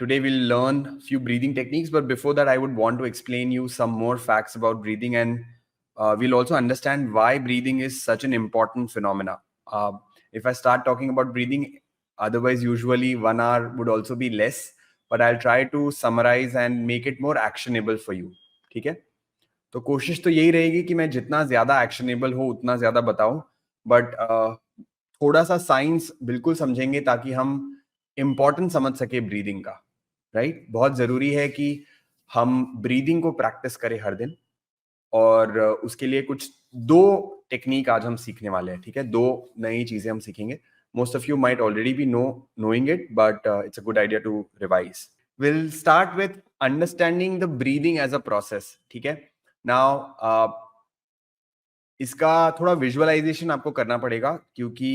today we'll learn few breathing techniques, but before that I would want to explain you some more facts about breathing, and we'll also understand why breathing is such an important phenomena. If I start talking about breathing, otherwise usually 1 hour would also be less, but I'll try to summarize and make it more actionable for you. ठीक है? तो कोशिश तो यही रहेगी कि मैं जितना ज्यादा एक्शनेबल हो उतना ज्यादा बताऊं, बट थोड़ा सा साइंस बिल्कुल समझेंगे ताकि हम इम्पोर्टेंट समझ सके ब्रीदिंग का. राइट? बहुत जरूरी है कि हम ब्रीदिंग को प्रैक्टिस करें हर दिन, और उसके लिए कुछ 2 टेक्निक आज हम सीखने वाले हैं. ठीक है? 2 नई चीजें हम सीखेंगे. Most of you might already be knowing it, but it's a good idea to revise. We'll start with understanding the breathing as a process. ठीक है? Now, इसका थोड़ा विजुअलाइजेशन आपको करना पड़ेगा, क्योंकि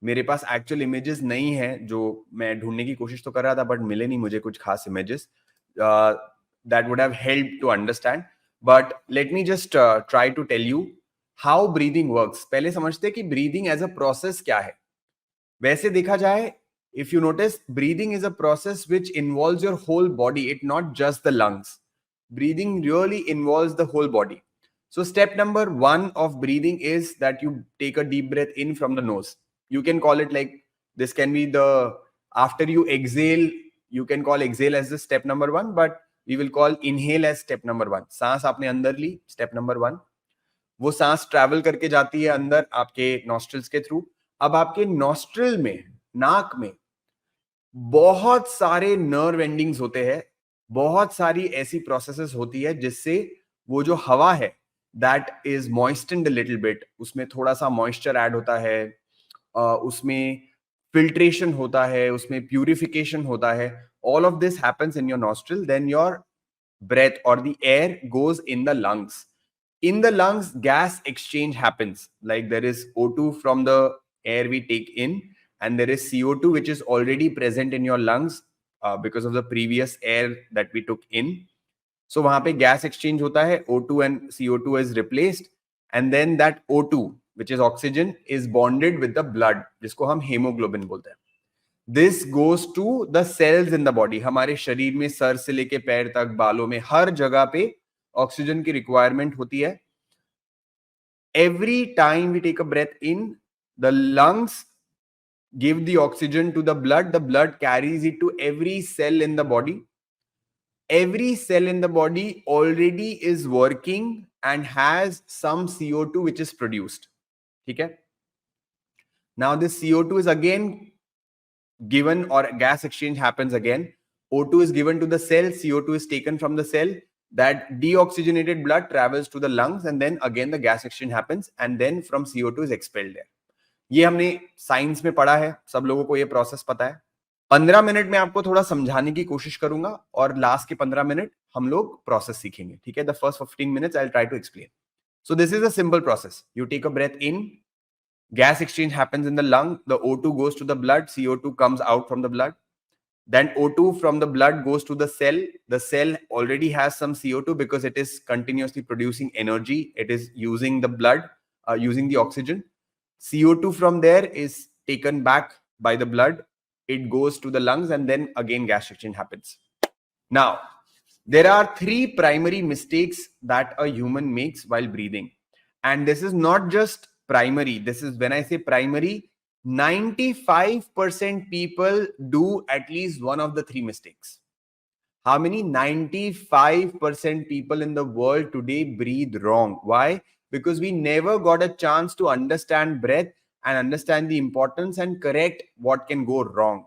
मेरे पास एक्चुअल इमेजेस नहीं है. जो मैं ढूंढने की कोशिश तो कर रहा था, बट मिले नहीं मुझे कुछ खास images that would have help to understand. But let me just try to tell you how breathing works. पहले समझते हैं कि ब्रीदिंग एज अ प्रोसेस क्या है. वैसे देखा जाए, if you notice, breathing is a process which involves your whole body. It not just the lungs. Breathing really involves the whole body. So step number 1 of breathing is that you take a deep breath in from the nose. You can call it like this. Can be the after you exhale, you can call exhale as the step number 1, but we will call inhale as step number 1. सांस आपने अंदर ली, step number 1. वो सांस travel करके जाती है अंदर आपके नॉस्ट्रिल्स के थ्रू. अब आपके नॉस्ट्रिल में, नाक में बहुत सारे नर्व एंडिंग्स होते हैं. बहुत सारी ऐसी प्रोसेसेस होती है जिससे वो जो हवा है that is moistened a little bit, उसमें थोड़ा सा मॉइस्चर ऐड होता है, उसमें फिल्ट्रेशन होता है, उसमें प्यूरिफिकेशन होता है. All of this happens in your nostril. Then your breath or the air goes in the lungs. In the lungs, gas exchange happens. Like there is O2 from the air we take in, and there is CO2 which is already present in your lungs because of the previous air that we took in. So वहां पे gas exchange होता है, O2 and CO2 is replaced, and then that O2 which is oxygen is bonded with the blood, जिसको हम hemoglobin बोलते हैं. This goes to the cells in the body. हमारे शरीर में सर से लेके पैर तक, बालों में, हर जगह पे ऑक्सीजन की रिक्वायरमेंट होती है. Every time we take a breath in, the lungs give the oxygen to the blood carries it to every cell in the body. Every cell in the body already is working and has some CO2 which is produced. ठीक है? Now this CO2 is again given, or gas exchange happens again. O2 is given to the cell, CO2 is taken from the cell. That deoxygenated blood travels to the lungs, and then again the gas exchange happens, and then from CO2 is expelled there. ये हमने science में पढ़ा है, सब लोगों को ये process पता है. 15 मिनट में आपको थोड़ा समझाने की कोशिश करूंगा, और लास्ट के 15 मिनट हम लोग प्रोसेस सीखेंगे. ठीक है? The first 15 minutes I will try to explain. So this is a simple process. You take a breath in, gas exchange happens in the lung, the O2 goes to the blood, CO2 comes out from the blood. Then O2 from the blood goes to the cell. The cell already has some CO2 because it is continuously producing energy. It is using the blood, using the oxygen. CO2 from there is taken back by the blood. It goes to the lungs, and then again gas exchange happens. Now, there are 3 primary mistakes that a human makes while breathing. And this is not just primary. This is, when I say primary, 95% people do at least one of the 3 mistakes. How many? 95% people in the world today breathe wrong. Why? Because we never got a chance to understand breath and understand the importance and correct what can go wrong.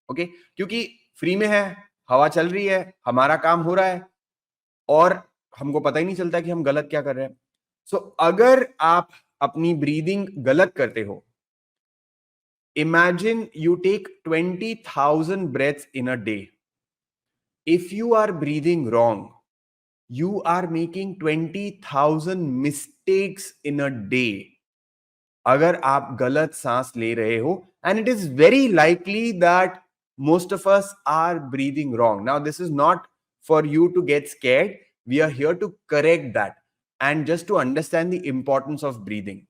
Okay? क्योंकि free में है, हवा चल रही है, हमारा काम हो रहा है, और हमको पता ही नहीं चलता कि हम गलत क्या कर रहे हैं. सो अगर आप अपनी ब्रीदिंग गलत करते हो, imagine you take 20,000 breaths in a day. If you are breathing wrong, you are making 20,000 mistakes in a day. अगर आप गलत सांस ले रहे हो, and it is very likely that most of us are breathing wrong. Now this is not for you to get scared. We are here to correct that and just to understand the importance of breathing.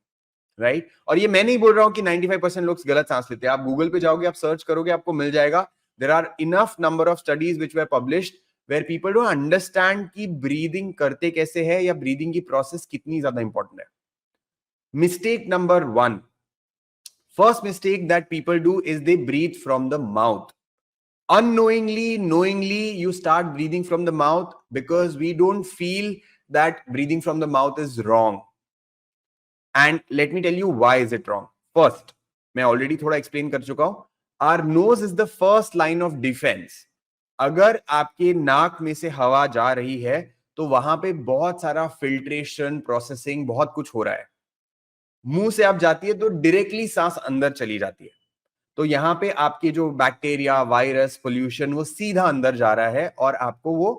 Right? और ये मैं नहीं बोल रहा हूं कि 95% लोग गलत सांस लेते हैं. आप गूगल पे जाओगे, आप सर्च करोगे, आपको मिल जाएगा. there are enough number of studies which were published where people don't understand कि breathing करते कैसे है या breathing की process कितनी ज्यादा important है. Mistake number 1. First mistake that people do is they breathe from the mouth. Unknowingly, knowingly, you start breathing from the mouth because we don't feel that breathing from the mouth is wrong. And let me tell you why is it wrong. First, मैं already थोड़ा explain कर चुका हूं. Our nose is the first line of defense. अगर आपके नाक में से हवा जा रही है तो वहां पे बहुत सारा फिल्ट्रेशन प्रोसेसिंग बहुत कुछ हो रहा है. मुंह से आप जाती है तो डायरेक्टली सांस अंदर चली जाती है. तो यहाँ पे आपके जो बैक्टीरिया, वायरस, पोल्यूशन वो सीधा अंदर जा रहा है और आपको वो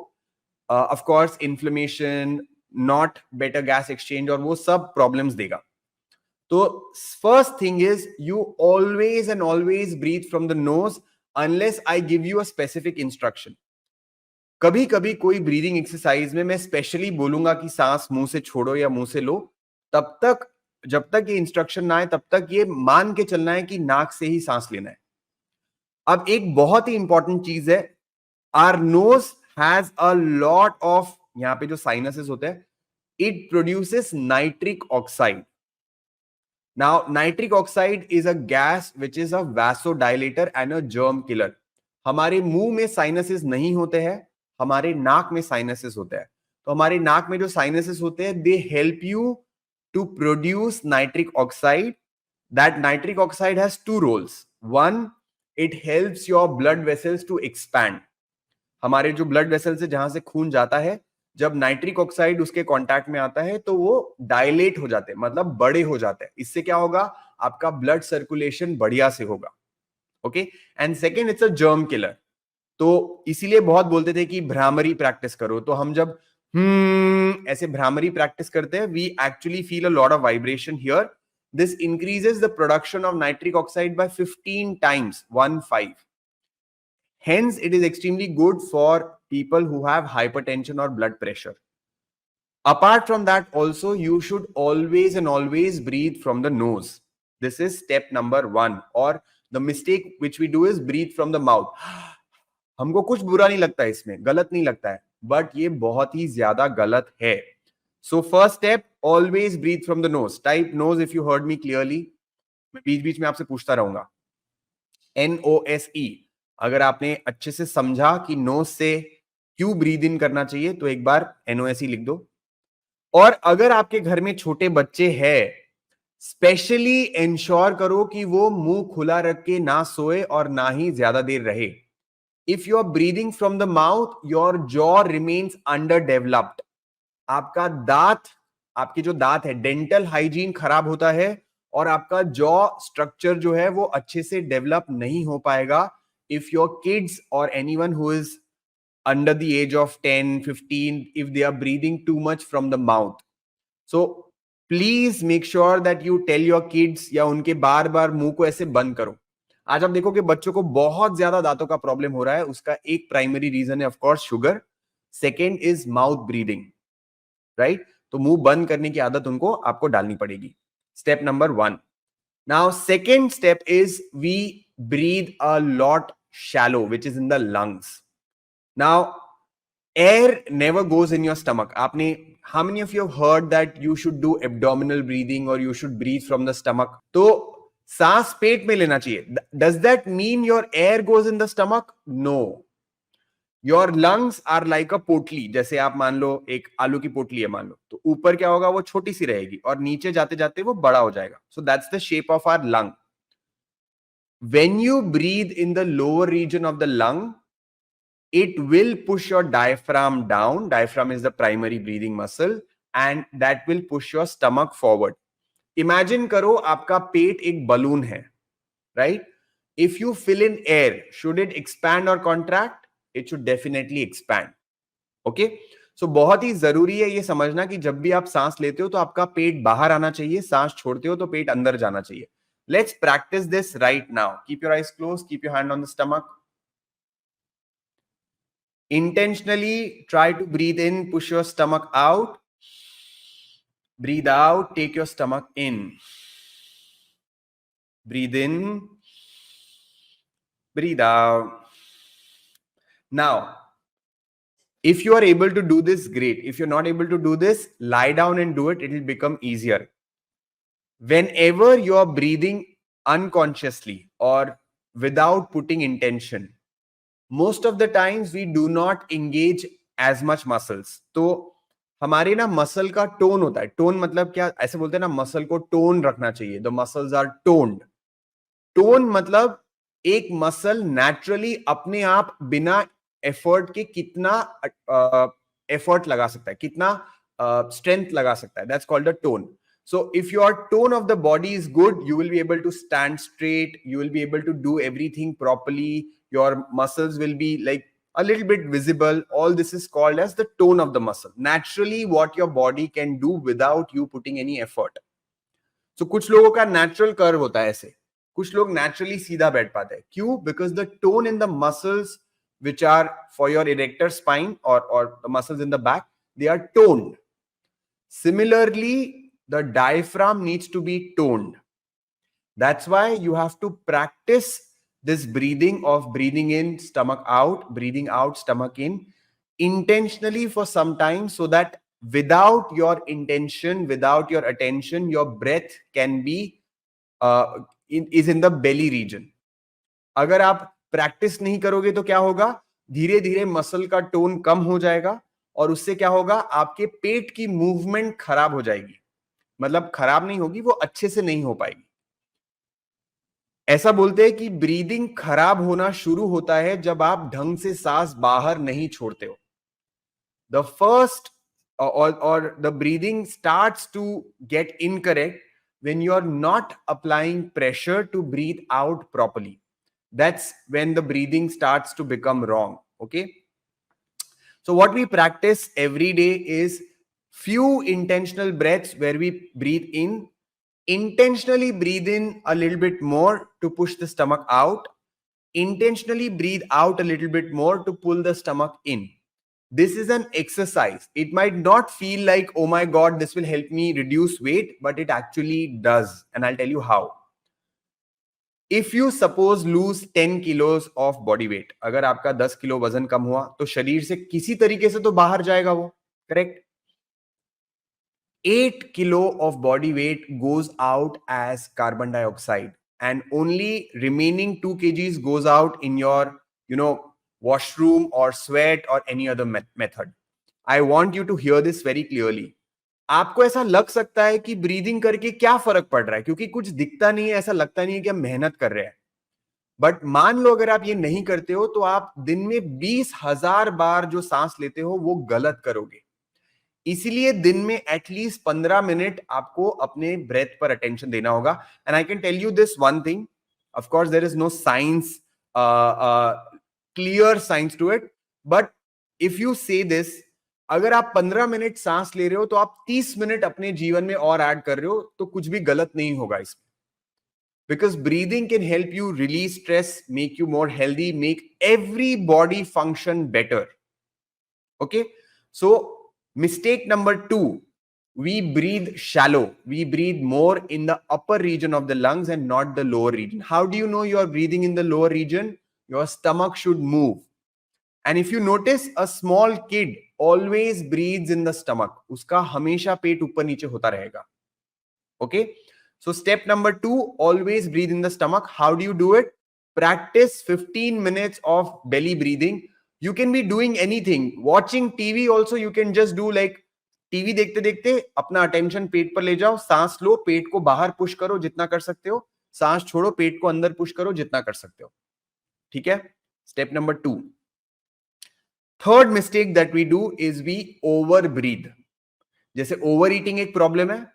of course inflammation, not better gas exchange और वो सब प्रॉब्लम्स देगा. तो first thing is you always and always breathe from the nose unless I give you a specific instruction. कभी कभी कोई ब्रीदिंग एक्सरसाइज में मैं स्पेशली बोलूंगा कि सांस मुंह से छोड़ो या मुंह से लो, तब तक जब तक ये इंस्ट्रक्शन ना आए तब तक ये मान के चलना है कि नाक से ही सांस लेना है. अब एक बहुत ही इंपॉर्टेंट चीज है, our nose has a lot of, यहां पे जो साइनसेस होते हैं, it produces nitric oxide. Now nitric oxide is a gas which is a vasodilator and a germ killer. हमारे मुंह में साइनसेस नहीं होते हैं, हमारे नाक में साइनसेस होते हैं. तो हमारे नाक में जो साइनसेस होते हैं they help you to produce nitric oxide. That nitric oxide has two roles. One, it helps your blood vessels to expand. हमारे जो ब्लड वेसल्स है जहां से खून जाता है, जब नाइट्रिक ऑक्साइड उसके कांटेक्ट में आता है तो वो डायलेट हो जाते हैं, मतलब बड़े हो जाते हैं. इससे क्या होगा, आपका ब्लड सर्कुलेशन बढ़िया से होगा. Okay. And second, it's a germ killer. तो इसीलिए बहुत बोलते थे कि भ्रामरी प्रैक्टिस करो. तो हम जब ऐसे भ्रामरी प्रैक्टिस करते हैं, we actually feel a lot of vibration here. This increases the production of nitric oxide by 15 times, 15. Hence, it is extremely good for people who have hypertension or blood pressure. Apart from that, also you should always and always breathe from the nose. This is step number 1. Or the mistake which we do is breathe from the mouth. हमको कुछ बुरा नहीं लगता है, इसमें गलत नहीं लगता है, बट ये बहुत ही ज्यादा गलत है. So first step, always breathe from the nose. Type nose if you heard me clearly. मैं बीच बीच में आपसे पूछता रहूंगा. NOSE. अगर आपने अच्छे से समझा कि नोज से क्यों ब्रीद इन करना चाहिए तो एक बार NOSE लिख दो. और अगर आपके घर में छोटे बच्चे हैं, स्पेशली इंश्योर करो कि वो मुंह खुला रख के ना सोए और ना ही ज्यादा देर रहे. If you are breathing from the mouth, your jaw remains underdeveloped. आपका दांत, आपके जो दांत है, डेंटल हाइजीन खराब होता है और आपका जॉ स्ट्रक्चर जो है वो अच्छे से डेवलप नहीं हो पाएगा. If your kids or anyone who is under the age of 10, 15, if they are breathing too much from the mouth. So please make sure that you tell your kids या उनके बार बार मुंह को ऐसे बंद करो. आज आप देखो कि बच्चों को बहुत ज्यादा दांतों का प्रॉब्लम हो रहा है. उसका एक प्राइमरी रीजन है of course sugar. Second is mouth breathing, right. तो मुंह बंद करने की आदत उनको आपको डालनी पड़ेगी. Step number 1. Now second step is we breathe a lot shallow which is in the lungs. Now air never goes in your stomach. आपने, how many of you have heard that you should do abdominal breathing or you should breathe from the stomach? तो सांस पेट में लेना चाहिए. Does that mean your air goes in the stomach? No. Your lungs are like a पोटली. जैसे आप मान लो एक आलू की पोटली है मान लो, तो ऊपर क्या होगा, वो छोटी सी रहेगी और नीचे जाते जाते वो बड़ा हो जाएगा. So that's the shape of our lung. When you breathe in the lower region of the lung, it will push your diaphragm down. Diaphragm is the primary breathing muscle and that will push your stomach forward. Imagine करो आपका पेट एक balloon है, right? If you fill in air, should it expand or contract? It should definitely expand. Okay? So बहुत ही जरूरी है ये समझना कि जब भी आप सांस लेते हो तो आपका पेट बाहर आना चाहिए, सांस छोड़ते हो तो पेट अंदर जाना चाहिए. Let's practice this right now. Keep your eyes closed, keep your hand on the stomach. Intentionally try to breathe in, push your stomach out. Breathe out, take your stomach in. Breathe in, breathe out. Now, if you are able to do this, great. If you're not able to do this, lie down and do it. It will become easier. Whenever you are breathing unconsciously or without putting intention, most of the times we do not engage as much muscles. तो हमारे ना muscle का tone होता है. Tone मतलब क्या? ऐसे बोलते हैं ना, मसल को टोन रखना चाहिए. The muscles are toned. Tone मतलब एक मसल नेचुरली अपने आप बिना एफर्ट के कितना एफर्ट लगा सकता है, कितना स्ट्रेंथ लगा सकता है. That's called a tone. So if your tone of the body is good, you will be able to stand straight, you will be able to do everything properly, your muscles will be like a little bit visible. All this is called as the tone of the muscle. Naturally what your body can do without you putting any effort. So कुछ लोगों का natural curve होता है ऐसे, कुछ लोग naturally सीधा बैठ पाते हैं. क्यों? Because the tone in the muscles which are for your erector spine or the muscles in the back, they are toned. Similarly, the diaphragm needs to be toned. That's why you have to practice this breathing of breathing in, stomach out, breathing out, stomach in, intentionally for some time, so that without your intention, without your attention, your breath can be is in the belly region. अगर आप practice नहीं करोगे तो क्या होगा? धीरे धीरे muscle का टोन कम हो जाएगा और उससे क्या होगा? आपके पेट की मूवमेंट खराब हो जाएगी. मतलब खराब नहीं होगी, वो अच्छे से नहीं हो पाएगी. ऐसा बोलते हैं कि ब्रीदिंग खराब होना शुरू होता है जब आप ढंग से सांस बाहर नहीं छोड़ते हो. The first or the breathing starts to get incorrect when you are not applying pressure to breathe out properly. That's when the breathing starts to become wrong. Okay, so what we practice every day is few intentional breaths where we breathe in, intentionally breathe in a little bit more to push the stomach out, intentionally breathe out a little bit more to pull the stomach in. This is an exercise. It might not feel like, oh my God, this will help me reduce weight, but it actually does. And I'll tell you how. If you suppose lose 10 kilos of body weight, अगर आपका 10 kilo वजन कम हुआ तो शरीर से किसी तरीके से तो बाहर जाएगा वो, correct? 8 kilo of body weight goes out as carbon dioxide and only remaining 2 kgs goes out in your, washroom or sweat or any other method. I want you to hear this very clearly. आपको ऐसा लग सकता है कि breathing करके क्या फर्क पड़ रहा है, क्योंकि कुछ दिखता नहीं है, ऐसा लगता नहीं है कि हम मेहनत कर रहे हैं. बट मान लो अगर आप ये नहीं करते हो तो आप दिन में 20,000 बार जो सांस लेते हो वो गलत करोगे. इसीलिए दिन में एटलीस्ट 15 मिनट आपको अपने ब्रेथ पर अटेंशन देना होगा. And I can tell you this one thing, of course there is no science, clear science to it, but if you say this, अगर आप 15 मिनट सांस ले रहे हो तो आप 30 मिनट अपने जीवन में और ऐड कर रहे हो, तो कुछ भी गलत नहीं होगा इसमें. Because breathing can help you release stress, make you more healthy, make every body function better. Okay, so mistake number 2, we breathe shallow. We breathe more in the upper region of the lungs and not the lower region. How do you know you are breathing in the lower region? Your stomach should move. And if you notice, a small kid always breathes in the stomach. उसका हमेशा पेट ऊपर नीचे होता रहेगा. Okay, so step number 2, always breathe in the stomach. How do you do it? Practice 15 minutes of belly breathing. You can be doing anything. Watching TV also, you can just do like TV देखते देखते अपना attention पेट पर ले जाओ, सांस लो, पेट को बाहर push करो जितना कर सकते हो, सांस छोड़ो, पेट को अंदर पुश करो जितना कर सकते हो. ठीक है? Step number 2. Third mistake that we do is we over breathe. जैसे ओवर ईटिंग एक प्रॉब्लम है,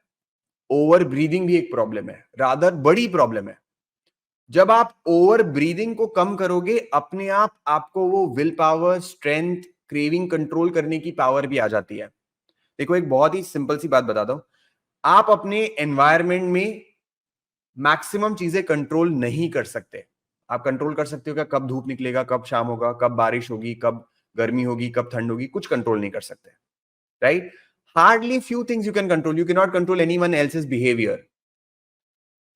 ओवर ब्रीदिंग भी एक प्रॉब्लम है, रादर बड़ी प्रॉब्लम है. जब आप ओवर ब्रीदिंग को कम करोगे, अपने आप आपको वो will power, strength, craving control करने की पावर भी आ जाती है. देखो, एक बहुत ही सिंपल सी बात बताता हूं. आप अपने एनवायरमेंट में मैक्सिमम चीजें कंट्रोल नहीं कर सकते. आप कंट्रोल कर सकते हो क्या? कब धूप निकलेगा, कब शाम होगा, कब बारिश होगी, कब गर्मी होगी, कब ठंड होगी, कुछ कंट्रोल नहीं कर सकते, right? Hardly few things you can control. You cannot control anyone else's behavior.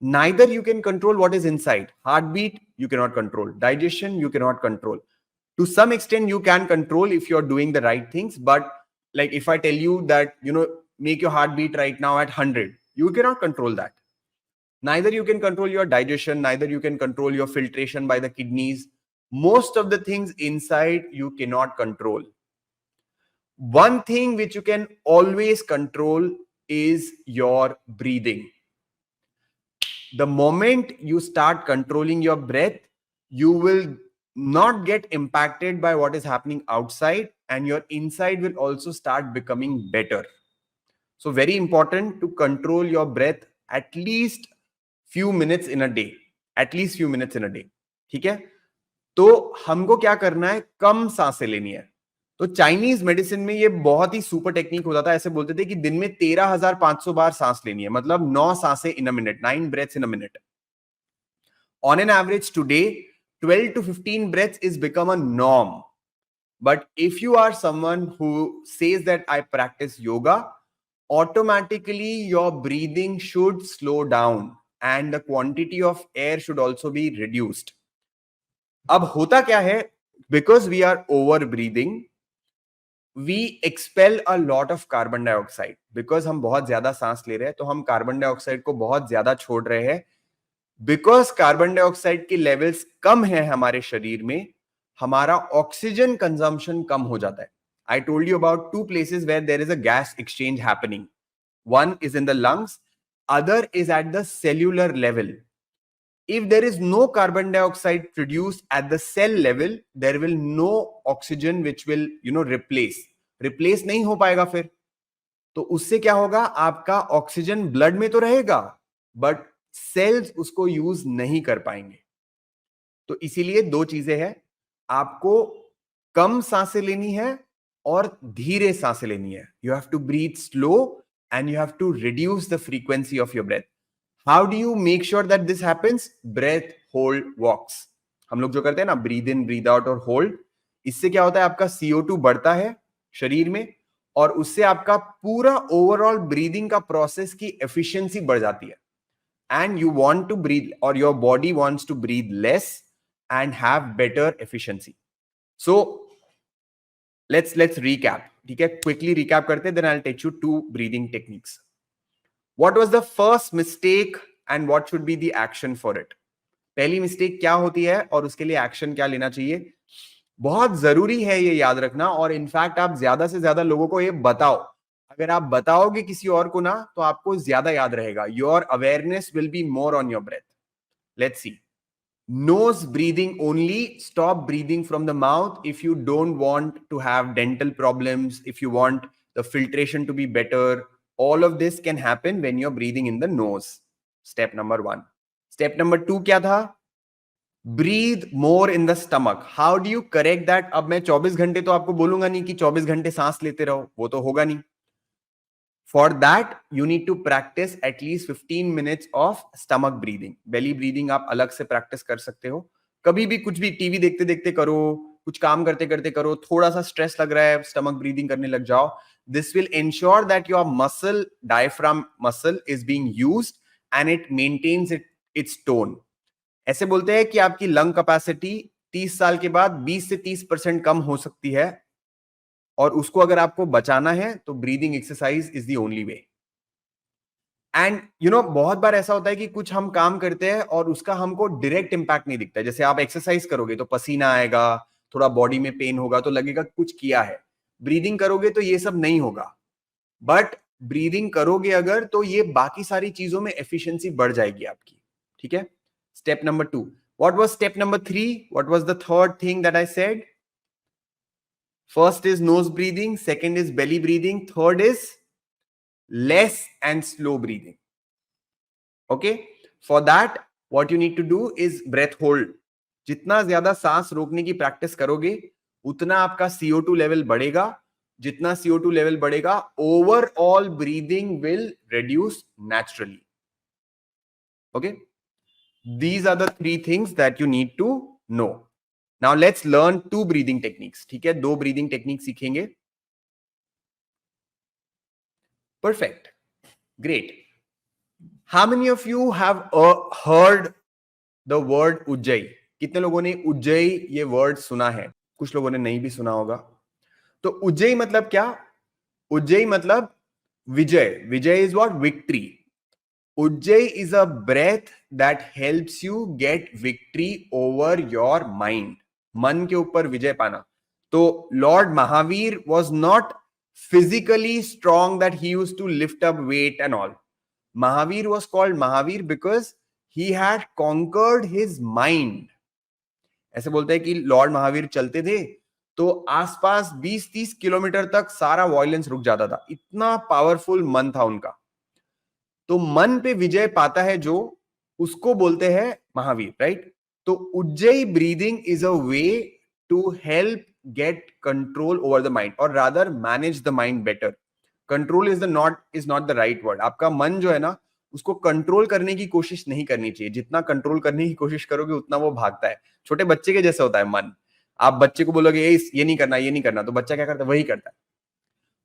Neither you can control what is inside. Heartbeat, you cannot control. Digestion, you cannot control. To some extent you can control if you're doing the right things, but like if I tell you that, make your heartbeat right now at 100, you cannot control that. Neither you can control your digestion, neither you can control your filtration by the kidneys. Most of the things inside you cannot control. One thing which you can always control is your breathing. The moment you start controlling your breath, you will not get impacted by what is happening outside, and your inside will also start becoming better. So very important to control your breath at least few minutes in a day. At least few minutes in a day. ठीक है? तो हमको क्या करना है? कम सांसें लेनी है. तो चाइनीज मेडिसिन में ये बहुत ही सुपर टेक्निक होता था. ऐसे बोलते थे कि दिन में 13,500 बार सांस लेनी है, मतलब 9 सांसें इन a minute, 9 breaths in a minute. On an average today, 12 to 15 breaths is become a norm. But if you are someone who says that I practice yoga, automatically your breathing should slow down and the quantity of air should also be reduced. अब होता क्या है? Because we are over breathing, we expel a lot of carbon dioxide. Because हम बहुत ज्यादा सांस ले रहे हैं, तो हम कार्बन डाइऑक्साइड को बहुत ज्यादा छोड़ रहे हैं. बिकॉज कार्बन डाइऑक्साइड की लेवल्स कम है हमारे शरीर में, हमारा ऑक्सीजन कंजम्पशन कम हो जाता है. I told you about two places where there is a gas exchange happening. One is in the lungs, other is at the cellular level. If there is no carbon dioxide produced at the cell level, there will no oxygen which will, replace नहीं हो पाएगा फिर. तो उससे क्या होगा? आपका oxygen blood में तो रहेगा, बट सेल्स उसको यूज नहीं कर पाएंगे. तो इसीलिए दो चीजें हैं, आपको कम सांसें लेनी है और धीरे सांसें लेनी है. You have to breathe slow and you have to reduce the frequency of your breath. How do you make sure that this happens? Breath hold walks. हम लोग जो करते हैं ना, ब्रीद इन ब्रीद आउट और होल्ड, इससे क्या होता है? आपका CO2 बढ़ता है शरीर में और उससे आपका पूरा ओवरऑल ब्रीदिंग का प्रोसेस की एफिशिएंसी बढ़ जाती है. And you want to breathe, or your body wants to breathe less and have better efficiency. So let's recap. ठीक है, quickly recap करते हैं, then I'll teach you two breathing techniques. What was the first mistake and what should be the action for it? पहली mistake क्या होती है और उसके लिए एक्शन क्या लेना चाहिए? बहुत जरूरी है ये याद रखना, और इनफैक्ट आप ज्यादा से ज्यादा लोगों को ये बताओ. अगर आप बताओगे किसी और को ना, तो आपको ज्यादा याद रहेगा. Your awareness will be more on your breath. Let's see. Nose breathing only. Stop breathing from the mouth if you don't want to have dental problems, if you want the filtration to be better. All of this can happen when you're breathing in the nose. Step number 1. Step number 2 क्या था? Breathe more in the stomach. How do you correct that? अब मैं 24 घंटे तो आपको बोलूंगा नहीं कि 24 घंटे सांस लेते रहो, वो तो होगा नहीं. For that, you need to practice at least 15 minutes of stomach breathing. Belly breathing आप अलग से practice कर सकते हो. कभी भी कुछ भी टीवी देखते देखते करो, कुछ काम करते करते करो, थोड़ा सा स्ट्रेस लग रहा है, stomach breathing करने लग जाओ. This will ensure that your muscle, diaphragm muscle, is being used and it maintains its tone. ऐसे बोलते हैं कि आपकी लंग कैपेसिटी 30 साल के बाद 20 से 30% कम हो सकती है, और उसको अगर आपको बचाना है तो breathing exercise is the only way. And बहुत बार ऐसा होता है कि कुछ हम काम करते हैं और उसका हमको डायरेक्ट इंपैक्ट नहीं दिखता है. जैसे आप एक्सरसाइज करोगे तो पसीना आएगा, थोड़ा बॉडी में पेन होगा, तो लगेगा कुछ किया है. ब्रीदिंग करोगे तो ये सब नहीं होगा, बट ब्रीदिंग करोगे अगर, तो ये बाकी सारी चीजों में एफिशिएंसी बढ़ जाएगी आपकी. ठीक है. Step number 2. What was step number 3? What was the third thing that I said? First is nose breathing, second is belly breathing, third is less and slow breathing. Okay? For that, what you need to do is breath hold. जितना ज्यादा सांस रोकने की practice करोगे, उतना आपका CO2 level बढ़ेगा. जितना CO2 लेवल बढ़ेगा, overall breathing will reduce naturally. Okay? These are the 3 things that you need to know. Now let's learn 2 breathing techniques. ठीक है, 2 breathing techniques सीखेंगे. Perfect. Great. How many of you have heard the word Ujjayi? कितने लोगों ने उज्जई ये word सुना है? कुछ लोगों ने नहीं भी सुना होगा। तो उज्जयी मतलब क्या? उज्जयी मतलब विजय। विजय is what? Victory. Ujjayi is a breath that helps you get victory over your mind. मन के ऊपर विजय पाना। तो lord Mahavir was not physically strong that he used to lift up weight and all. Mahavir was called Mahavir because he had conquered his mind. ऐसे बोलते हैं कि लॉर्ड महावीर चलते थे तो आसपास 20-30 किलोमीटर तक सारा वायलेंस रुक जाता था, इतना पावरफुल मन था उनका। तो मन पे विजय पाता है जो, उसको बोलते हैं महावीर, राइट? तो Ujjayi breathing is a way to help get control over the mind, और rather manage the mind better. Control is not the right word. आपका मन जो है ना, उसको कंट्रोल करने की कोशिश नहीं करनी चाहिए। जितना कंट्रोल करने की कोशिश करोगे उतना वो भागता है। छोटे बच्चे के जैसे होता है मन। आप बच्चे को बोलोगे ये नहीं करना, ये नहीं करना, तो बच्चा क्या करता है? वही करता है।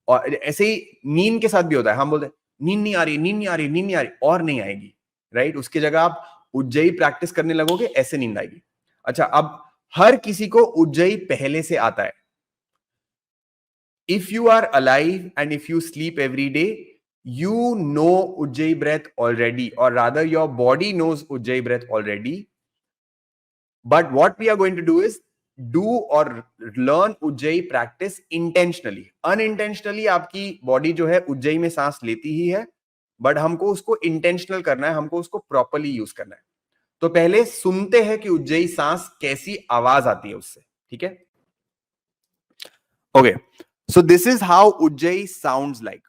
और ऐसे ही नींद के साथ भी होता है। हम बोलते हैं नींद नहीं आ रही, नींद नहीं आ रही, नींद नहीं आ रही, और नहीं आएगी, राइट? उसकी जगह आप उज्जयी प्रैक्टिस करने लगोगे, ऐसे नींद आएगी। अच्छा, अब हर किसी को उज्जयी पहले से आता है। If you are alive and if you sleep every day, you know Ujjayi breath already, or rather your body knows Ujjayi breath already. But what we are going to do is do or learn Ujjayi practice intentionally. Unintentionally आपकी body जो है उज्जयी में सांस लेती ही है, but हमको उसको intentional करना है, हमको उसको properly use करना है। तो पहले सुनते हैं कि उज्जयी सांस कैसी आवाज आती है उससे, ठीक है? Okay, so this is how Ujjayi sounds like.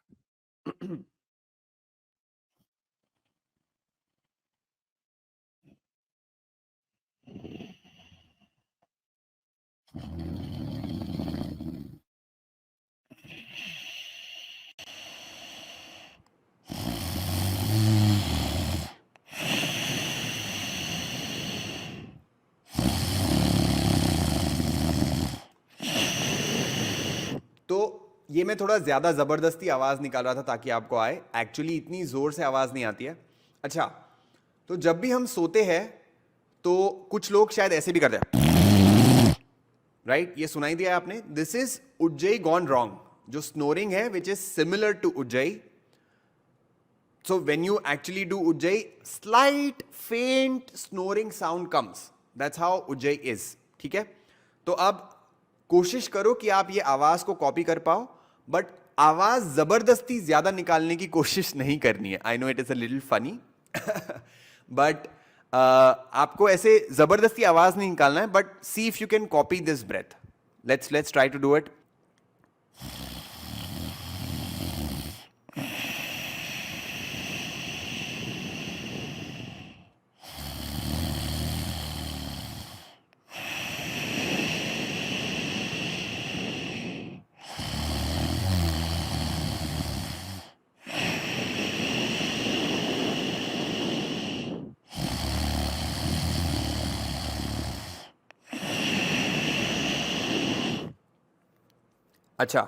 तो ये मैं थोड़ा ज्यादा जबरदस्ती आवाज निकाल रहा था ताकि आपको आए। एक्चुअली इतनी जोर से आवाज नहीं आती है। अच्छा, तो जब भी हम सोते हैं तो कुछ लोग शायद ऐसे भी करते हैं, राइट? ये सुनाई दिया आपने? This is Ujjayi gone wrong. जो स्नोरिंग है which is similar to Ujjayi. So when you actually do Ujjayi, slight faint snoring sound comes. That's how Ujjayi is, ठीक है? तो अब कोशिश करो कि आप ये आवाज को कॉपी कर पाओ, बट आवाज जबरदस्ती ज्यादा निकालने की कोशिश नहीं करनी है। I know it is a little funny, but आपको ऐसे जबरदस्ती आवाज नहीं निकालना है, but see if you can copy this breath. Let's try to do it. अच्छा,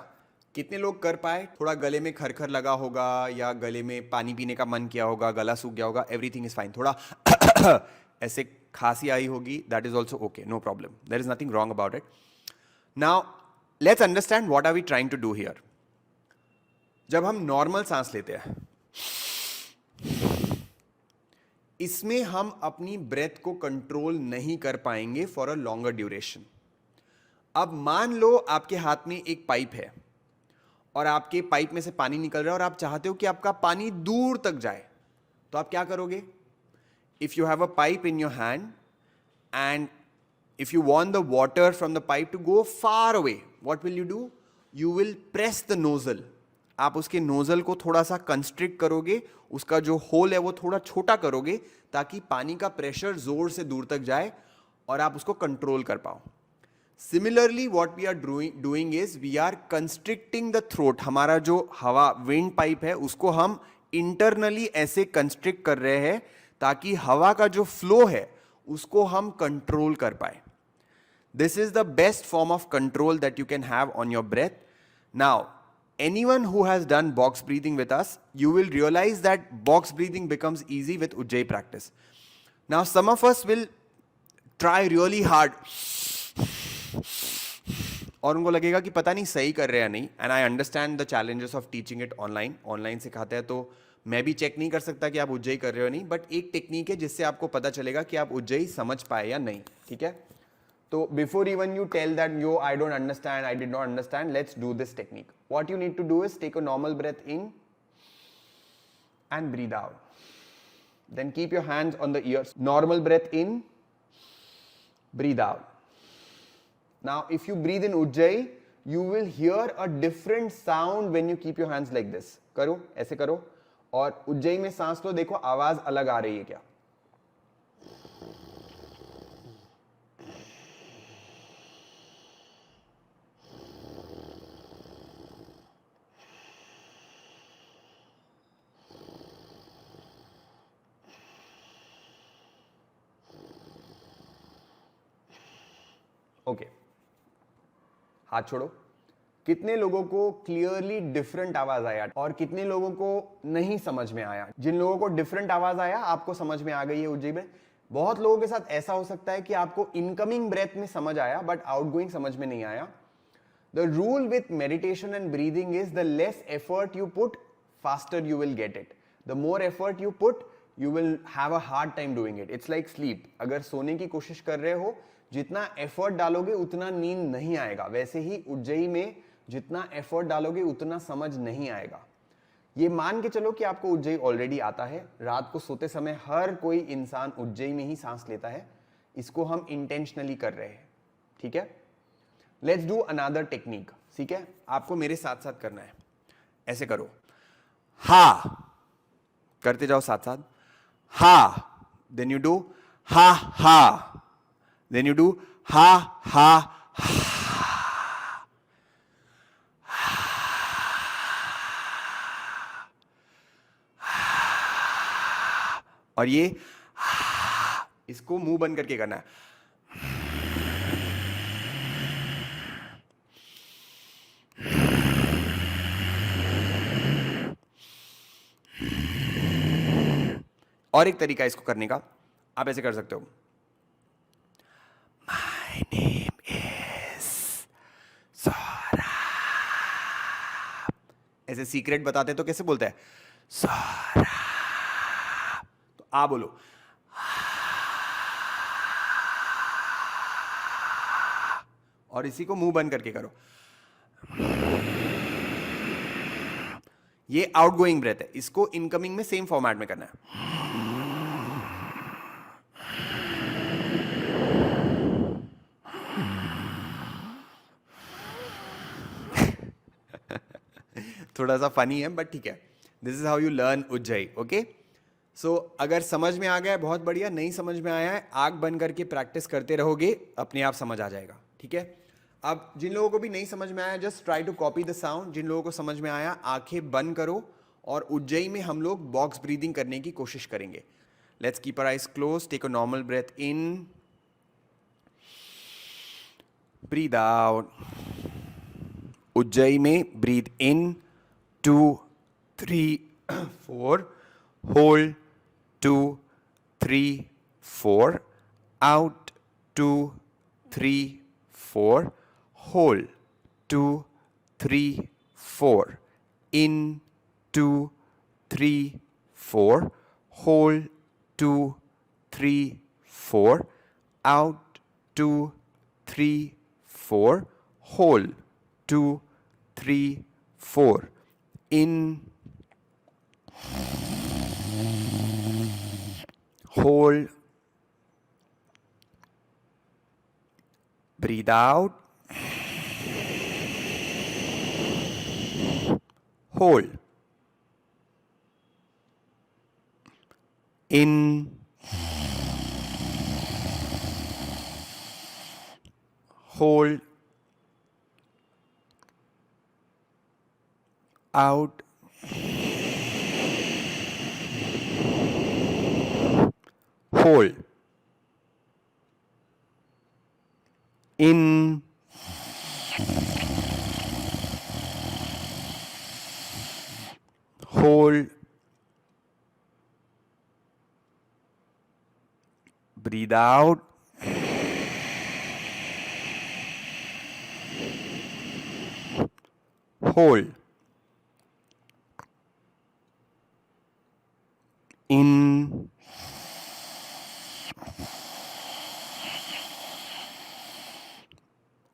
कितने लोग कर पाए? थोड़ा गले में खरखर लगा होगा, या गले में पानी पीने का मन किया होगा, गला सूख गया होगा, एवरीथिंग इज फाइन। थोड़ा ऐसे खांसी आई होगी, that is also okay, no problem, there is nothing wrong about it. Now let's understand what are we trying to do here. जब हम नॉर्मल सांस लेते हैं, इसमें हम अपनी ब्रेथ को कंट्रोल नहीं कर पाएंगे फॉर अ लॉन्गर ड्यूरेशन। अब मान लो आपके हाथ में एक पाइप है और आपके पाइप में से पानी निकल रहा है और आप चाहते हो कि आपका पानी दूर तक जाए, तो आप क्या करोगे? If you have a pipe in your hand and if you want the water from the pipe to go far away, what will you do? You will press the nozzle. आप उसके नोजल को थोड़ा सा constrict करोगे, उसका जो whole है वो थोड़ा छोटा करोगे, ताकि पानी का प्रेशर जोर से दूर तक जाए और आप उसको कंट्रोल कर पाओ। Similarly, what we are doing is we are constricting the throat. हमारा जो हवा विंड पाइप है उसको हम इंटरनली ऐसे कंस्ट्रिक्ट कर रहे हैं ताकि हवा का जो फ्लो है उसको हम कंट्रोल कर पाए। This is the best form of control that you can have on your breath. Now, anyone who has done box breathing with us, you will realize that box breathing becomes easy with Ujjayi practice. Now, some of us will try really hard और उनको लगेगा कि पता नहीं सही कर रहे हैं या नहीं. And I understand the challenges of teaching it online. Online सिखाते हैं तो मैं भी चेक नहीं कर सकता कि आप उज्जई कर रहे हो नहीं, बट एक टेक्निक है जिससे आपको पता चलेगा कि आप उज्जई समझ पाए या नहीं. ठीक है. तो before even you tell that you I don't understand, I did not understand, let's do this technique. What you need to do is take a normal breath in and breathe out. Then keep your hands on the ears. Normal breath in, breathe out. Now, if you breathe in Ujjayi, you will hear a different sound when you keep your hands like this. करो, ऐसे करो. और उज्जई में सांस लो, देखो आवाज अलग आ रही है क्या. ओके. हाथ छोड़ो. कितने लोगों को क्लियरली डिफरेंट आवाज आया और कितने लोगों को नहीं समझ में आया. जिन लोगों को डिफरेंट आवाज आया आपको समझ में आ गई है उज्जई में. बहुत लोगों के साथ ऐसा हो सकता है कि आपको इनकमिंग ब्रेथ में समझ आया बट आउटगोइंग समझ में नहीं आया. The rule with meditation and breathing is the less effort you put, faster you will get it. The more effort you put, you will have a hard time doing it. It's like sleep. अगर सोने की कोशिश कर रहे हो, जितना effort डालोगे उतना नींद नहीं आएगा. वैसे ही उज्जई में जितना एफर्ट डालोगे उतना समझ नहीं आएगा. ये मान के चलो कि आपको उज्जई ऑलरेडी आता है. रात को सोते समय हर कोई इंसान उज्जई में ही सांस लेता है. इसको हम इंटेंशनली कर रहे हैं. ठीक है. Let's do another technique. ठीक है. आपको मेरे साथ साथ करना है. ऐसे करो. हा करते जाओ साथ साथ. हा. देन यू डू हा हा. Then you do ha ha ha. और ये इसको मुंह बंद करके करना है. और एक तरीका इसको करने का, आप ऐसे कर सकते हो. My name is Saurabh. ऐसे सीक्रेट बताते तो कैसे बोलते हैं? सौरभ. तो आ बोलो. और इसी को मुंह बंद करके करो. ये आउटगोइंग ब्रेथ है. इसको इनकमिंग में सेम फॉर्मेट में करना है. थोड़ा सा फनी है बट ठीक है. This is how you learn Ujjayi. Okay. So अगर समझ में आ गया है बहुत बढ़िया. नहीं समझ में आया है, आंख बंद करके प्रैक्टिस करते रहोगे, अपने आप समझ आ जाएगा. ठीक है. अब जिन लोगों को भी नहीं समझ में आया, just try to copy the sound. जिन लोगों को समझ में आया, आंखें बंद करो और उज्जई में हम लोग बॉक्स ब्रीदिंग करने की कोशिश करेंगे. Let's keep our eyes close. Take a normal breath in, breathe out. Ujjayi में breathe in 2 3 4, hold 2 3 4, out 2 3 4, hold 2 3 4, in 2 3 4, hold 2 3 4, out 2 3 4, hold 2 3 4, in, hold, breathe out, hold, in, hold, out, hold, in, hold, breathe out, hold, in,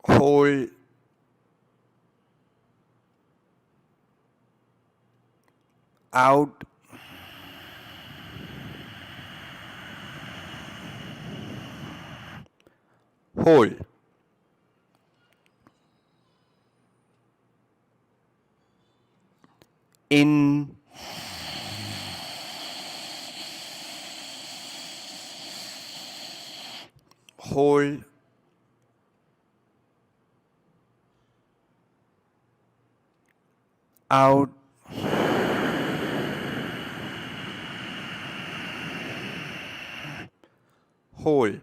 hold, out, hold, in, hold, out, hold,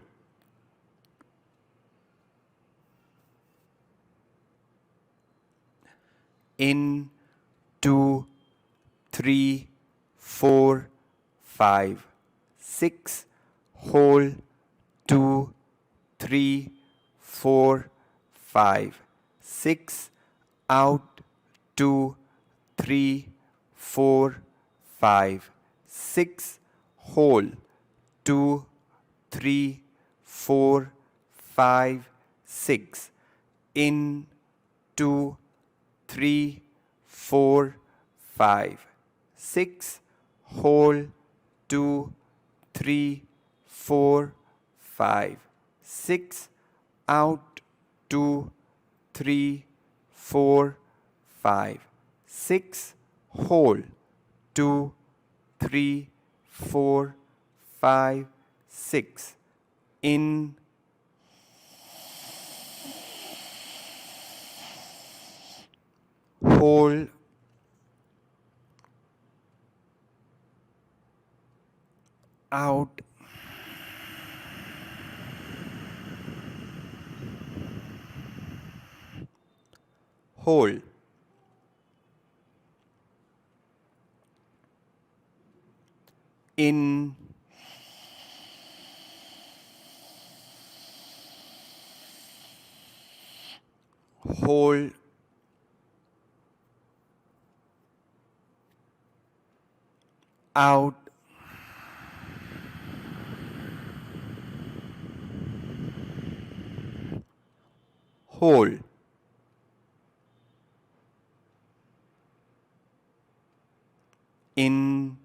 in, 2, 3, 4, 5, 6, hold, 2, 3, 4, 5, 6, out, 2, 3, 4, 5, 6, hold, 2, 3, 4, 5, 6, in, 2, 3, 4, 5, 6, hold, 2, 3, 4, 5, 6, out, 2, 3, 4, 5, 6, hold, 2, 3, 4, 5, 6, in, hold, out, hold, in, hold, out, hold, in,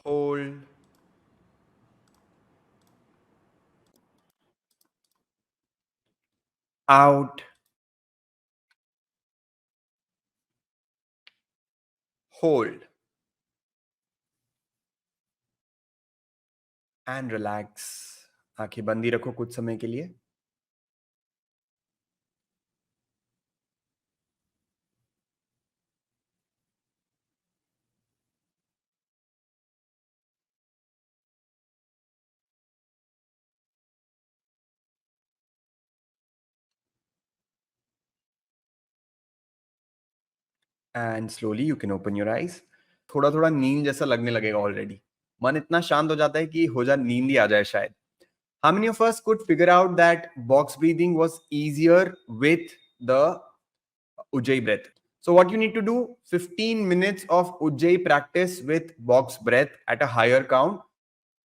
hold, out, hold, and relax. आंखें बंदी रखो कुछ समय के लिए. And slowly you can open your eyes. थोड़ा थोड़ा नींद जैसा लगने लगेगा ऑलरेडी. मन इतना शांत हो जाता है कि हो जा नींद ही आ जाए शायद. How many of us could figure out that box breathing was easier with the Ujjayi breath? So what you need to do, 15 minutes of Ujjayi practice with box breath at a higher count.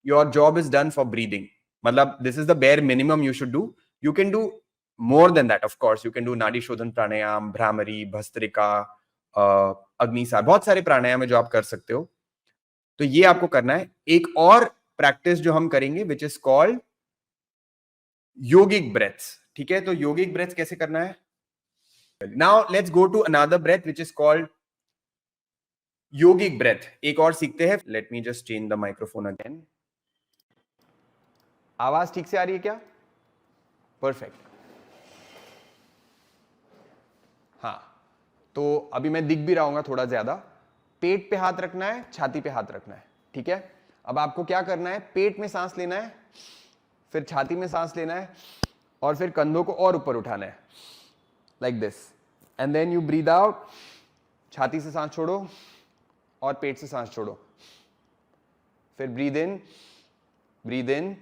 Your job is done for breathing. Matlab, this is the bare minimum you should do. You can do more than that, of course. You can do Nadi Shodhan Pranayam, Bhramari, Bhastrika, Agnisar. बहुत सारे प्राणायाम है जो आप कर सकते हो. तो ये आपको करना है. एक और प्रैक्टिस जो हम करेंगे which is called yogic breaths. ठीक है, तो योगिक ब्रेथ्स कैसे करना है. Now let's go to another breath which is called yogic breath. एक और सीखते हैं. Let me just change the microphone again. आवाज ठीक से आ रही है क्या? परफेक्ट. हाँ, तो अभी मैं दिख भी रहा हूंगा थोड़ा ज्यादा. पेट पे हाथ रखना है, छाती पे हाथ रखना है. ठीक है, अब आपको क्या करना है, पेट में सांस लेना है, फिर छाती में सांस लेना है, और फिर कंधों को और ऊपर उठाना है, like this. And then you breathe out. छाती से सांस छोड़ो और पेट से सांस छोड़ो. फिर breathe in, breathe in,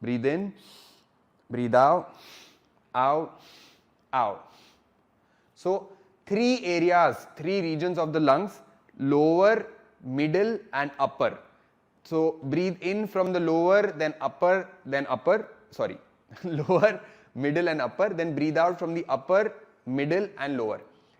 breathe in, breathe out, out, out. So 3 regions of the lungs, lower, middle and upper. So breathe in from the lower, then upper, sorry, lower, middle and upper, then breathe out from the upper, middle and lower.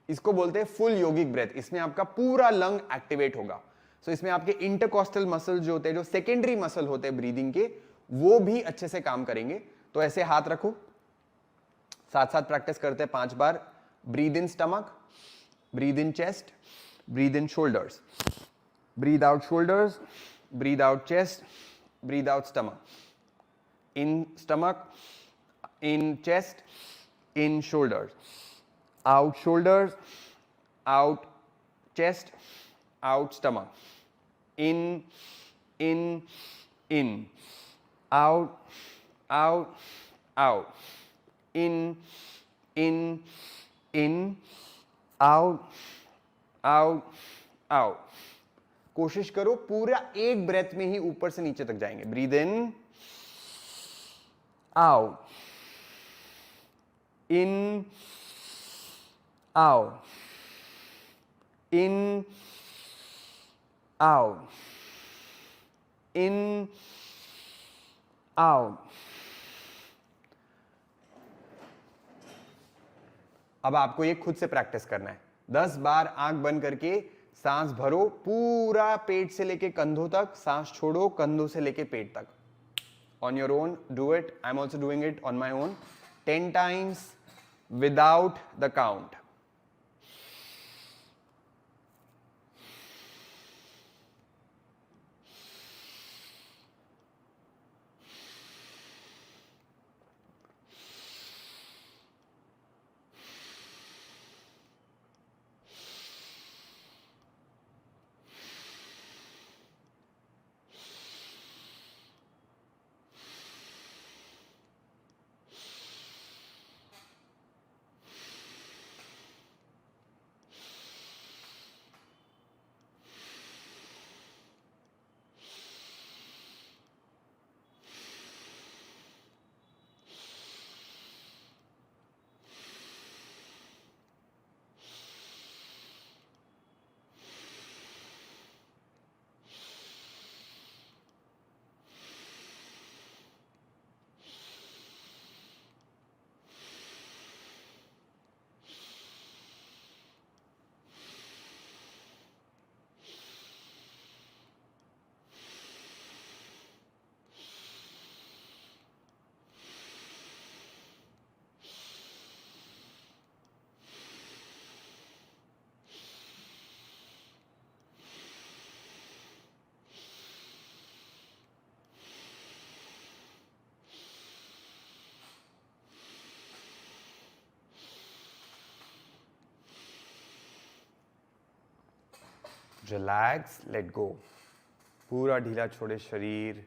इसको बोलते हैं full yogic breath. इसमें आपका पूरा lung activate होगा. सो इसमें आपके intercostal muscle जो होते हैं, जो सेकेंडरी मसल होते हैं ब्रीदिंग के, वो भी अच्छे से काम करेंगे. तो ऐसे हाथ रखो, साथ साथ प्रैक्टिस करते हैं 5 बार. Breathe in stomach, breathe in chest, breathe in shoulders, breathe out shoulders, breathe out chest, breathe out stomach. In stomach, in chest, in shoulders, out shoulders, out chest, out stomach. In, out, out, out. In, out, out, out. कोशिश करो पूरा एक breath में ही ऊपर से नीचे तक जाएंगे. Breathe in, out, in, out, in, out, in, out. अब आपको ये खुद से प्रैक्टिस करना है. 10 बार आंख बंद करके सांस भरो, पूरा पेट से लेके कंधों तक, सांस छोड़ो कंधों से लेके पेट तक. On your own do it. I am also doing it on my own. 10 times without the count. Relax, let go. पूरा ढीला छोड़े शरीर.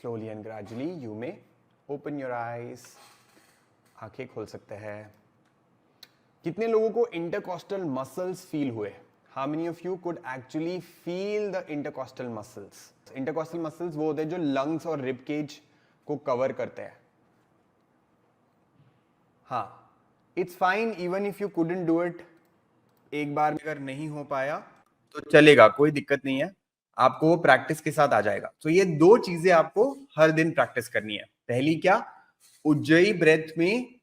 Slowly and gradually you may open your eyes. आंखें खोल सकते हैं. कितने लोगों को इंटरकॉस्टल मसल्स फील हुए? How many of you could actually feel the intercostal muscles? Intercostal muscles वो होते हैं जो लंग्स और रिब केज को कवर करते हैं. हाँ, it's fine even if you couldn't do it. एक बार अगर नहीं हो पाया तो चलेगा, कोई दिक्कत नहीं है. आपको वो प्रैक्टिस के साथ आ जाएगा. तो ये 2 चीजें आपको हर दिन प्रैक्टिस करनी है. पहली क्या? उज्जयी ब्रेथ में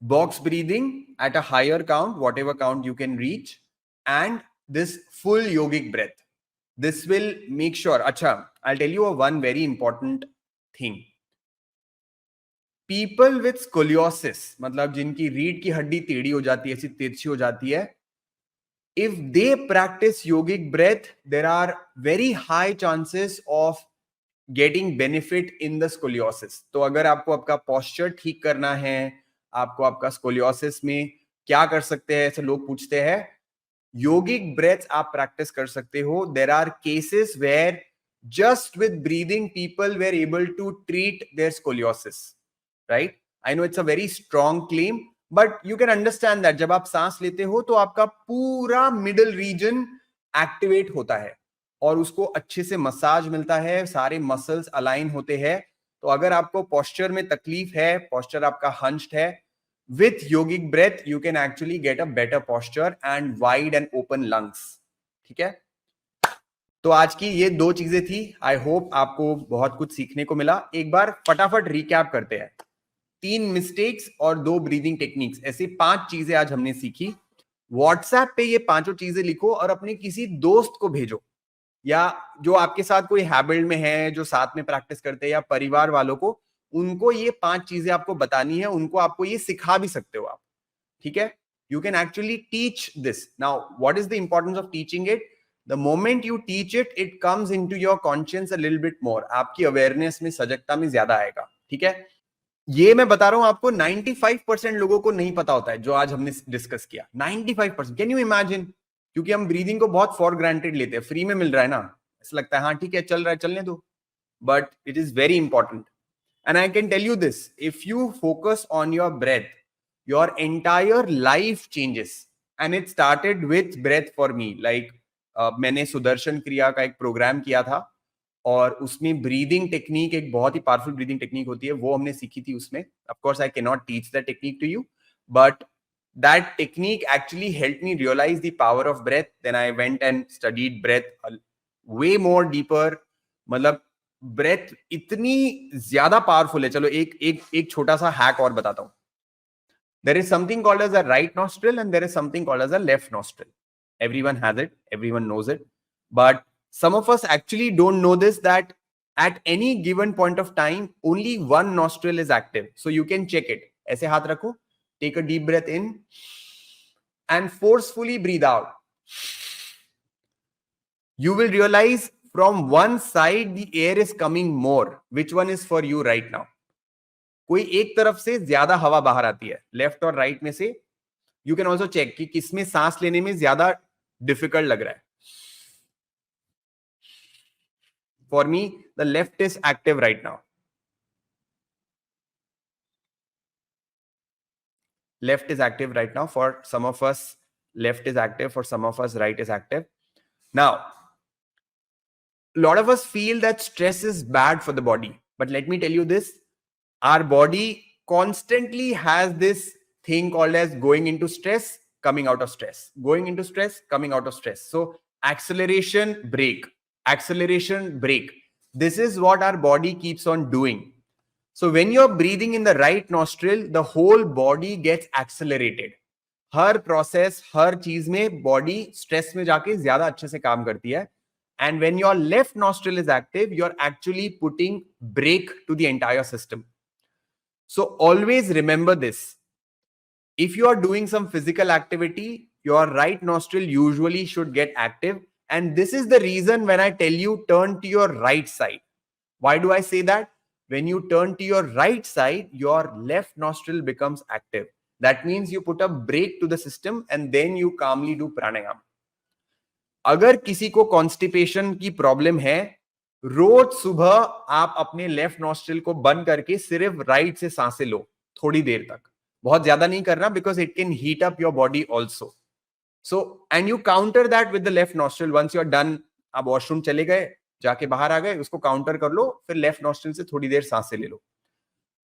box breathing at a higher count, whatever count you can reach, and this full yogic breath. This will make sure. अच्छा, I tell you one very important thing. People with scoliosis, मतलब जिनकी रीढ़ की हड्डी टेढ़ी हो जाती है, ऐसी तिरछी हो जाती है, if they practice yogic breath, there are very high chances of getting benefit in the scoliosis. तो अगर आपको आपका पोस्चर ठीक करना है, आपको आपका स्कोलियोसिस में क्या कर सकते हैं, ऐसे लोग पूछते हैं, योगिक ब्रेथ आप प्रैक्टिस कर सकते हो। There are cases where just with breathing people were able to treat their scoliosis, right? I know it's a very strong claim, but you can understand that जब आप सांस लेते हो तो आपका पूरा मिडल रीजन एक्टिवेट होता है और उसको अच्छे से मसाज मिलता है, सारे मसल्स अलाइन होते हैं। तो अगर आपको पोस्चर में तकलीफ है, पोस्चर आपका हंच्ड है, with yogic breath you can actually get a better posture and wide and open lungs। ठीक है, तो आज की ये दो चीजें थी। आई होप आपको बहुत कुछ सीखने को मिला। एक बार फटाफट रिकैप करते हैं। 3 मिस्टेक्स और 2 ब्रीदिंग टेक्निक्स, ऐसी 5 चीजें आज हमने सीखी। व्हाट्सएप पे ये 5 चीजें लिखो और अपने किसी दोस्त को भेजो, या जो आपके साथ कोई हैबिट में है, जो साथ में प्रैक्टिस करते हैं, या परिवार वालों को, उनको ये 5 चीजें आपको बतानी है, उनको आपको ये सिखा भी सकते हो आप। ठीक है, you can actually teach this. Now what is the importance of teaching it? The moment you teach it, it comes into your conscious a little bit more. आपकी अवेयरनेस में, सजगता में ज्यादा आएगा। ठीक है, ये मैं बता रहा हूं आपको, 95% लोगों को नहीं पता होता है जो आज हमने डिस्कस किया। 95%, कैन यू इमेजिन? क्योंकि हम ब्रीदिंग को बहुत फॉर ग्रांटेड लेते हैं, फ्री में मिल रहा है ना, ऐसा लगता है हाँ ठीक है चल रहा है चलने दो, but it is very important. And I can tell you this, if you focus on your breath, your entire life changes, and it started with breath for me। like मैंने सुदर्शन क्रिया का एक प्रोग्राम किया था और उसमें ब्रीदिंग टेक्निक, एक बहुत ही पावरफुल ब्रीदिंग टेक्निक होती है, वो हमने सीखी थी उसमें। Of course I can not teach that technique to you, but that technique actually helped me realize the power of breath। then I went and studied breath way more deeper। मतलब breath इतनी ज्यादा powerful है। चलो एक छोटा सा hack और बताता हूं। There is something called as a right nostril and there is something called as a left nostril। everyone has it, everyone knows it, but some of us actually don't know this, that at any given point of time only one nostril is active। so you can check it। ऐसे हाथ रखो, take a deep breath in and forcefully breathe out। you will realize from one side the air is coming more। which one is for you right now? कोई एक तरफ से ज्यादा हवा बाहर आती है, लेफ्ट और राइट में से। यू कैन ऑल्सो चेक कि किसमें सांस लेने में ज्यादा डिफिकल्ट लग रहा है। For me the left is active right now. Left is active right now for some of us. Left is active for some of us, right is active. Now lot of us feel that stress is bad for the body, but let me tell you this, our body constantly has this thing called as going into stress, coming out of stress, going into stress, coming out of stress। so acceleration, brake, acceleration, brake, this is what our body keeps on doing। so when you're breathing in the right nostril, the whole body gets accelerated। Her process, हर चीज में body stress में जाके ज्यादा अच्छे से काम करती है। And when your left nostril is active, you're actually putting brake to the entire system। so always remember this, if you are doing some physical activity, your right nostril usually should get active, and this is the reason when I tell you turn to your right side। why do I say that? when you turn to your right side, your left nostril becomes active। that means you put a brake to the system and then you calmly do pranayama। अगर किसी को constipation की problem है, रोज सुबह आप अपने left nostril को बंद करके सिर्फ राइट से सांसें लो थोड़ी देर तक। बहुत ज्यादा नहीं करना, because it can heat up your body also. So and you counter that with the left nostril. Once you are done, आप वॉशरूम चले गए, जाके बाहर आ गए, उसको काउंटर कर लो, फिर लेफ्ट नॉस्ट्रिल से थोड़ी देर सांसें ले लो।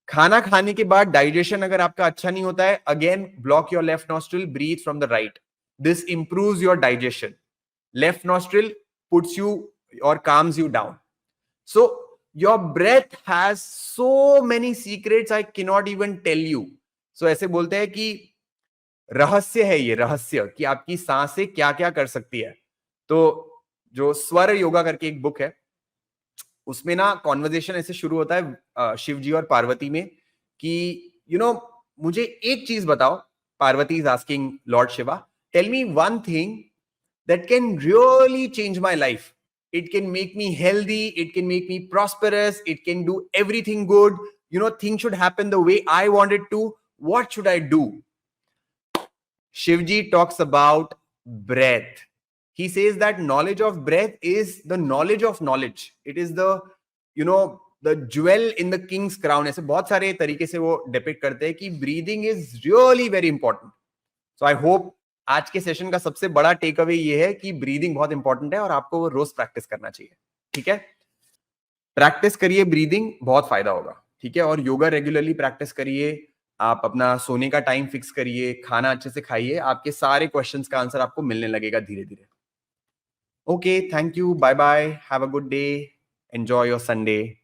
खाना खाने के बाद डाइजेशन अगर आपका अच्छा नहीं होता है, again block your left nostril, breathe from the right. This improves your digestion. left nostril puts you or calms you down। so your breath has so many secrets I cannot even tell you। so ऐसे बोलते हैं कि रहस्य है ये, रहस्य कि आपकी सांसें क्या क्या कर सकती है। तो जो स्वर योगा करके एक बुक है, उसमें ना कॉन्वर्जेशन ऐसे शुरू होता है शिव जी और पार्वती में कि मुझे एक चीज बताओ। Parvati is asking Lord Shiva, tell me one thing that can really change my life। it can make me healthy, it can make me prosperous, it can do everything good. Things should happen the way I want it to. What should I do? Shivji talks about breath. He says that knowledge of breath is the knowledge of knowledge. It is the the jewel in the king's crown. ऐसे बहुत सारे तरीके से वो depict करते हैं कि breathing is really very important. So I hope आज के सेशन का सबसे बड़ा टेक अवे ये है कि ब्रीदिंग बहुत इंपॉर्टेंट है और आपको वो रोज प्रैक्टिस करना चाहिए. ठीक है, प्रैक्टिस करिए ब्रीदिंग, बहुत फायदा होगा. ठीक है, और योगा रेगुलरली प्रैक्टिस करिए. आप अपना सोने का टाइम फिक्स करिए, खाना अच्छे से खाइए, आपके सारे क्वेश्चंस का आंसर आपको मिलने लगेगा धीरे धीरे. Okay, thank you, bye bye, have a good day, enjoy your Sunday.